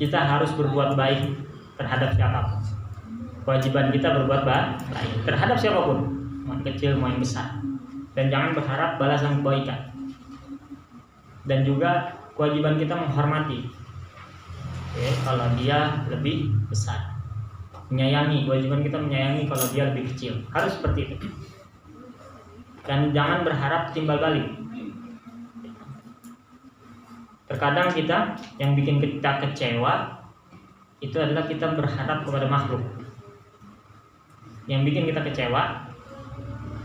kita harus berbuat baik terhadap siapapun. Kewajiban kita berbuat baik terhadap siapapun, mau yang kecil mau yang besar, dan jangan berharap balasan kebaikan. Dan juga kewajiban kita menghormati, kalau dia lebih besar. Menyayangi, kewajiban kita menyayangi kalau dia lebih kecil, harus seperti itu. Dan jangan berharap timbal balik. Terkadang kita yang bikin kita kecewa itu adalah kita berharap kepada makhluk. Yang bikin kita kecewa,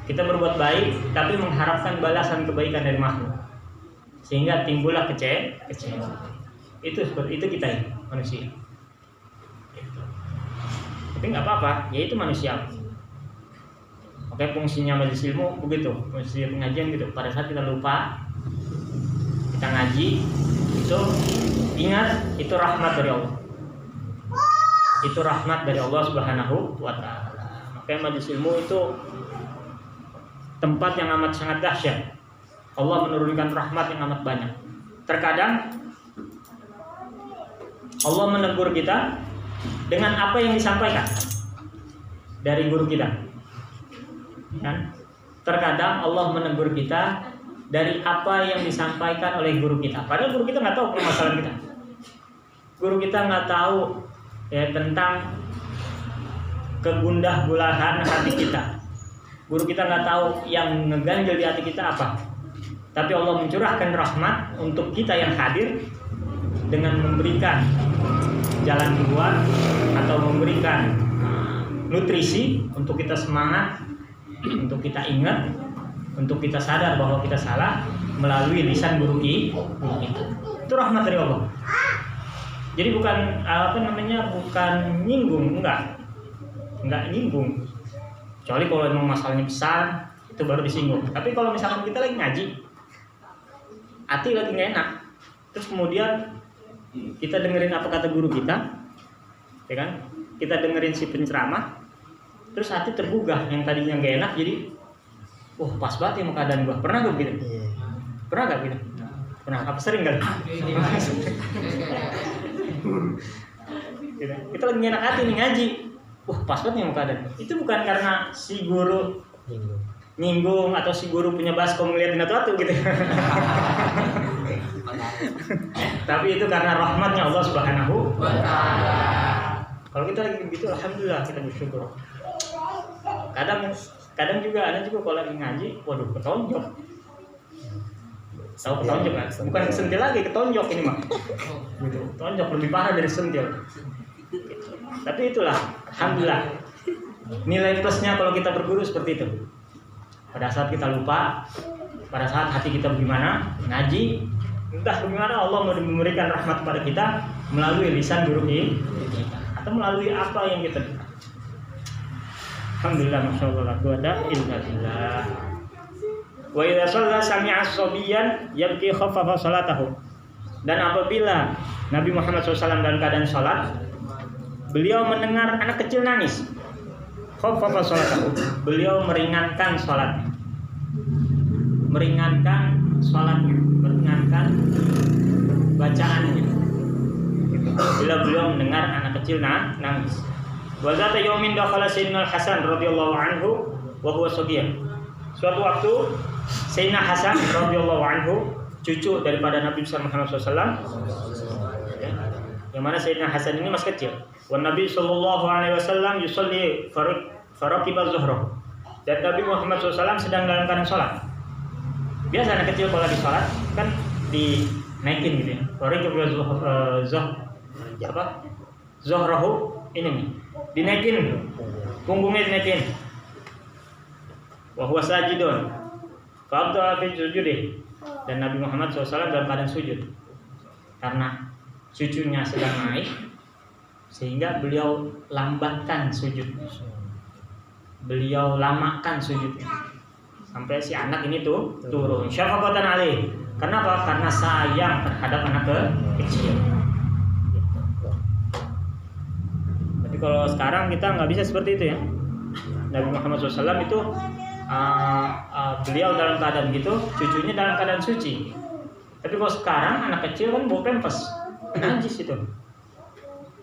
kita berbuat baik tapi mengharapkan balasan kebaikan dari makhluk, sehingga timbullah kecewa. Itu seperti itu kita ini, manusia. Tapi nggak apa-apa, ya itu manusia. Oke, fungsinya majelis ilmu begitu, fungsi pengajian gitu. Pada saat kita lupa, kita ngaji, itu ingat itu rahmat dari Allah. Itu rahmat dari Allah Subhanahu wa Ta'ala. Makanya majelis ilmu itu tempat yang amat sangat dahsyat. Allah menurunkan rahmat yang amat banyak. Terkadang Allah menegur kita dengan apa yang disampaikan dari guru kita. Kan? Terkadang Allah menegur kita dari apa yang disampaikan oleh guru kita. Padahal guru kita nggak tahu permasalahan kita. Guru kita nggak tahu tentang kegundah gulahan hati kita. Guru kita nggak tahu yang ngeganjel di hati kita apa. Tapi Allah mencurahkan rahmat untuk kita yang hadir dengan memberikan jalan keluar atau memberikan nutrisi untuk kita semangat, untuk kita ingat, untuk kita sadar bahwa kita salah melalui lisan guru kita. Itu rahmat dari Allah. Jadi bukan bukan nyinggung, enggak nyinggung. Kecuali kalau memang masalahnya besar, itu baru disinggung. Tapi kalau misalkan kita lagi ngaji, hati lagi nggak enak, terus kemudian kita dengerin apa kata guru kita, ya kan? Kita dengerin si penceramah, terus hati tergugah, yang tadinya nggak enak jadi, pas banget ya sama keadaan gua. Pernah gak begitu? Pernah gak begitu? Pernah? Apa sering kali? Kita lagi nggak enak hati nih ngaji, pas banget ya sama keadaan. Itu bukan karena si guru nyinggung atau si guru punya baskom ngeliatin atau gitu. Tapi itu karena rahmatnya Allah Subhanahu wa Ta'ala. Kalau kita lagi begitu, alhamdulillah kita bersyukur. Kadang juga ada kalau lagi ngaji, ketonjok. Tahu ketonjok kan? Bukan sentil lagi, ketonjok ini mah. Gitu. Ketonjok lebih parah dari sentil. Tapi itulah, alhamdulillah. Nilai plusnya kalau kita berguru seperti itu. Pada saat kita lupa, pada saat hati kita bagaimana, ngaji, entah bagaimana Allah memberikan rahmat kepada kita melalui lisan guru kita atau melalui apa yang kita dengar. Alhamdulillah, masyaallah, la quwwata illa billah. Wa idza shalla sami'a as-sabiyyan yabki khaffafa salatahu. Dan apabila Nabi Muhammad SAW dalam keadaan salat, beliau mendengar anak kecil nangis, khaffafa salatahu, beliau meringankan salatnya. Meringankan bacaannya. Bila beliau mendengar anak kecil nangis. Wa zata yaumin dakhala Sayyidina Hasan radhiyallahu anhu wa huwa saghir. Suatu waktu Sayyidina Hasan radhiyallahu anhu, cucu daripada Nabi Muhammad SAW, yang mana Sayyidina Hasan ini masih kecil. Wa Nabi sallallahu alaihi wasallam yusalli faraqiba zuhra. Dan Nabi Muhammad SAW sedang dalam keadaan sholat. Biasa anak kecil kalau lagi sholat kan dinaikin gitu ya. Faraqiba zuhrahu ini nih. Dinaikin, punggungnya dinaikin. Wa huwa sajidun. Fa'abda fi sujudi. Dan Nabi Muhammad SAW dalam keadaan sujud. Karena cucunya sedang naik, sehingga beliau lambatkan sujudnya. Beliau lamakan sujudnya sampai si anak ini turun. Syafaqatan alaih. Kenapa? Karena sayang terhadap anak kecil. Tapi kalau sekarang kita nggak bisa seperti itu ya. Nabi Muhammad SAW itu beliau dalam keadaan gitu, cucunya dalam keadaan suci. Tapi kalau sekarang anak kecil kan bawa pampers, najis itu.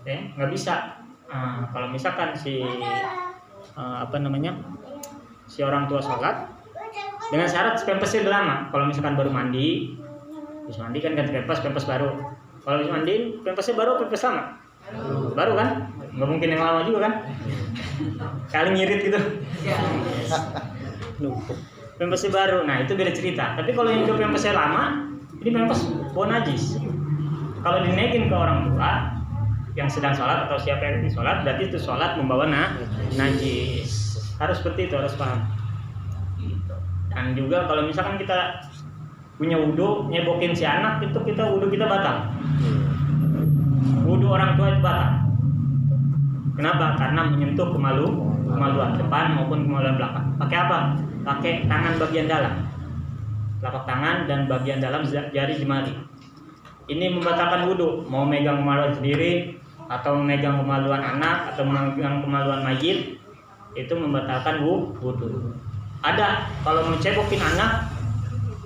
Nggak bisa. Kalau misalkan si si orang tua sholat dengan syarat pampersnya udah lama. Kalau misalkan baru mandi, habis mandi kan ganti pampers baru. Kalau habis mandi, pampersnya baru, pampers lama. Baru kan? Nggak mungkin yang lama juga kan? Kali ngirit gitu. Pampersnya baru, nah itu beda cerita. Tapi kalau yang pampersnya lama, ini pampers bau najis. Kalau dinaikin ke orang tua yang sedang sholat atau siapa yang sholat, berarti itu sholat membawa najis. Harus seperti itu, harus paham. Dan juga kalau misalkan kita punya wudu, nyebokin si anak, itu wudu kita batal. Wudu orang tua itu batal. Kenapa? Karena menyentuh kemaluan depan maupun kemaluan belakang. Pakai apa? Pakai tangan bagian dalam, telapak tangan dan bagian dalam jari jemari. Ini membatalkan wudu. Mau megang kemaluan sendiri atau megang kemaluan anak atau megang kemaluan mayit, itu membatalkan wudu. Ada kalau mencebokin anak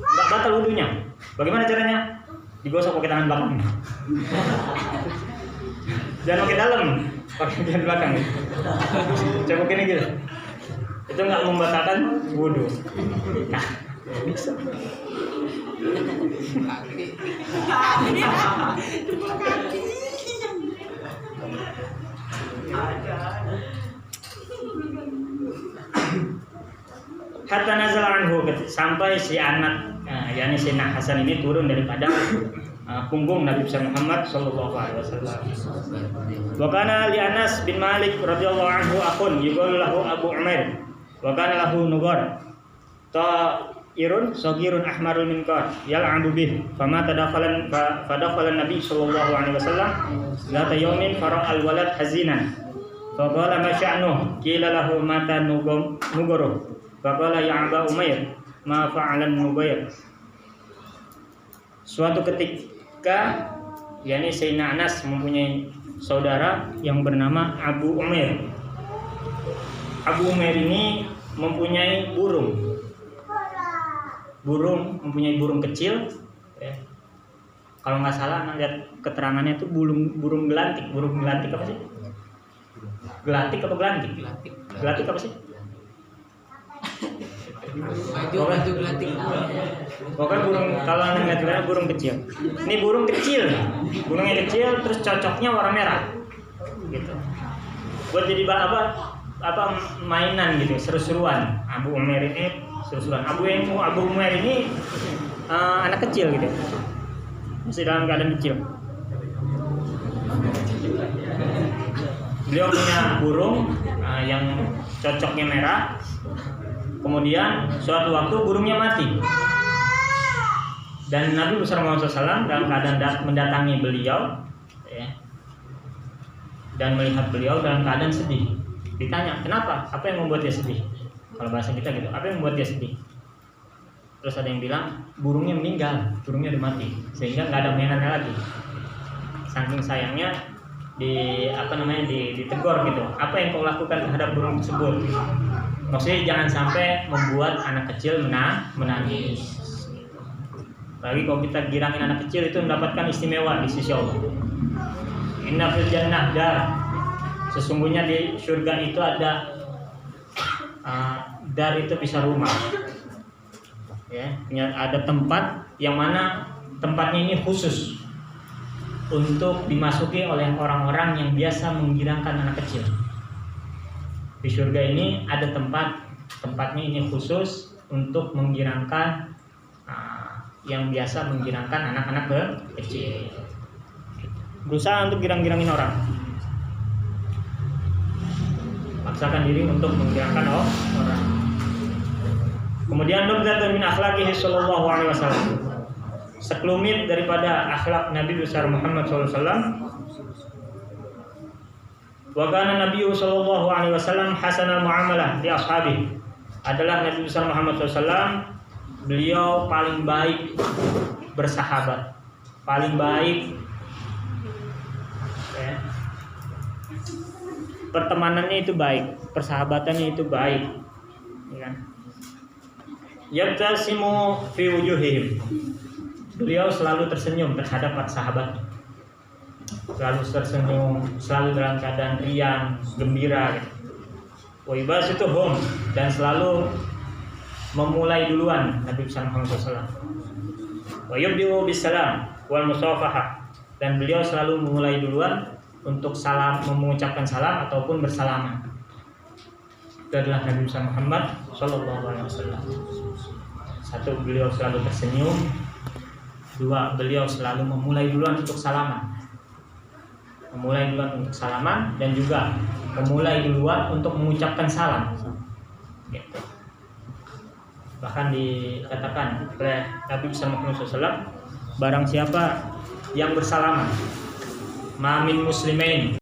nggak batal wudunya. Bagaimana caranya? Digosok pakai tangan belakang. Jangan pakai dalam, pakai tangan belakang. Cebokin gitu. Itu nggak membatalkan wudu. Nah, bisa. Hatta nazala anhu, sampai si anak yakni si Hasan ini turun daripada punggung Nabi besar Muhammad sallallahu alaihi wasallam. Wa kana li Anas bin Malik radhiyallahu anhu akhun yuqalu lahu Abu Umair wa kana lahu nugar ta'irun saghirun ahmarul minkar yal'abu bih fama fadakhala Nabi sallallahu alaihi wasallam zata yawmin fara'al walad hazinan faqala ma sya'nuhu qila lahu mata nugaruh faqala ya Aba Umair ma fa'alan nugair. Suatu ketika yakni Sayyidina Anas mempunyai saudara yang bernama Abu Umair. Abu Umair ini mempunyai mempunyai burung kecil ya. Kalau nggak salah lihat keterangannya itu burung gelantik. Burung gelantik apa sih? Gelantik apa gelantik? Gelantik apa sih? Baju gelantik. Pokoknya burung, kalau anda lihat burung kecil. Ini burung kecil, burungnya kecil, terus cocoknya warna merah, gitu. Buat jadi apa mainan gitu, seru-seruan. Abu Umair ini seru-seruan. Abu Umair ini anak kecil gitu, masih dalam keadaan kecil. Beliau punya burung yang cocoknya merah. Kemudian suatu waktu burungnya mati dan Nabi besar Muhammad SAW dalam keadaan mendatangi beliau ya, dan melihat beliau dalam keadaan sedih. Ditanya, kenapa? Apa yang membuat dia sedih? Kalau bahasa kita gitu, apa yang membuat dia sedih? Terus ada yang bilang, burungnya meninggal, burungnya udah mati, sehingga nggak ada mainannya lagi. Saking sayangnya ditegur gitu. Apa yang kau lakukan terhadap burung tersebut? Maksudnya jangan sampai membuat anak kecil menangis. Apalagi kalau kita girangin anak kecil itu mendapatkan istimewa di sisi Allah. Inna fil jannah dar. Sesungguhnya di surga itu ada dar itu bisa rumah. Ya, ada tempat yang mana tempatnya ini khusus untuk dimasuki oleh orang-orang yang biasa menggirangkan anak kecil. Di surga ini ada tempatnya ini khusus untuk menggirangkan yang biasa menggirangkan anak-anak kecil. Berusaha untuk girang-girangin orang. Paksakan diri untuk menggirangkan orang. Kemudian nubzatun min akhlaqihi sallallahu alaihi wasallam. Sekelumit daripada akhlak Nabi besar Muhammad sallallahu alaihi wasallam. Wa kana Nabi sallallahu alaihi wasallam hasanal muamalah li ashabihi. Adalah Nabi besar Muhammad SAW, beliau paling baik bersahabat, paling baik ya. Pertemanannya itu baik, persahabatannya itu baik ya. Yabtasimu fi wujuhihim. beliau selalu tersenyum terhadap para sahabat, selalu tersenyum, selalu dalam keadaan riang, gembira gitu. Wa yubasituhum, dan selalu memulai duluan Nabi Muhammad SAW. Wa yubdi'u bisalam wal musafahah, dan beliau selalu memulai duluan untuk salam, mengucapkan salam ataupun bersalaman. Itu adalah Nabi Muhammad SAW. Satu, beliau selalu tersenyum. Dua, beliau selalu memulai duluan untuk salaman. Memulai duluan untuk salaman dan juga memulai duluan untuk mengucapkan salam. Gitu. Bahkan dikatakan oleh Nabi Muhammad SAW, barang siapa yang bersalaman, ma min muslimain